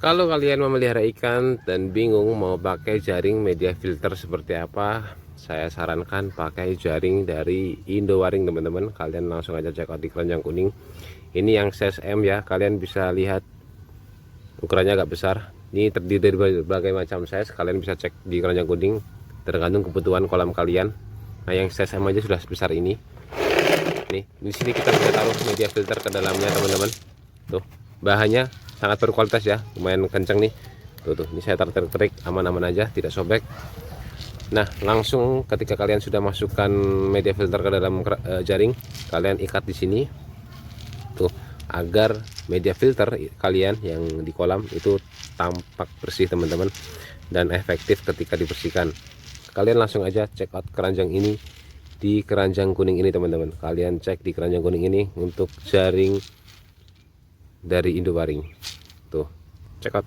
Kalau kalian memelihara ikan dan bingung mau pakai jaring media filter seperti apa, saya sarankan pakai jaring dari Indowaring teman-teman. Kalian langsung aja check out di keranjang kuning. Ini yang size M ya, kalian bisa lihat ukurannya agak besar. Ini terdiri dari berbagai macam size, kalian bisa cek di keranjang kuning tergantung kebutuhan kolam kalian. Nah, yang size M aja sudah sebesar ini. Nih, di sini kita bisa taruh media filter ke dalamnya teman-teman. Tuh, bahannya sangat berkualitas ya, lumayan kenceng nih. Tuh, ini saya tarik-tarik aman-aman aja, tidak sobek. Nah, langsung ketika kalian sudah masukkan media filter ke dalam jaring, kalian ikat di sini. Tuh, agar media filter kalian yang di kolam itu tampak bersih teman-teman dan efektif ketika dibersihkan. Kalian langsung aja check out keranjang ini di keranjang kuning ini teman-teman. Kalian cek di keranjang kuning ini untuk jaring dari Indowaring. Tuh, check out.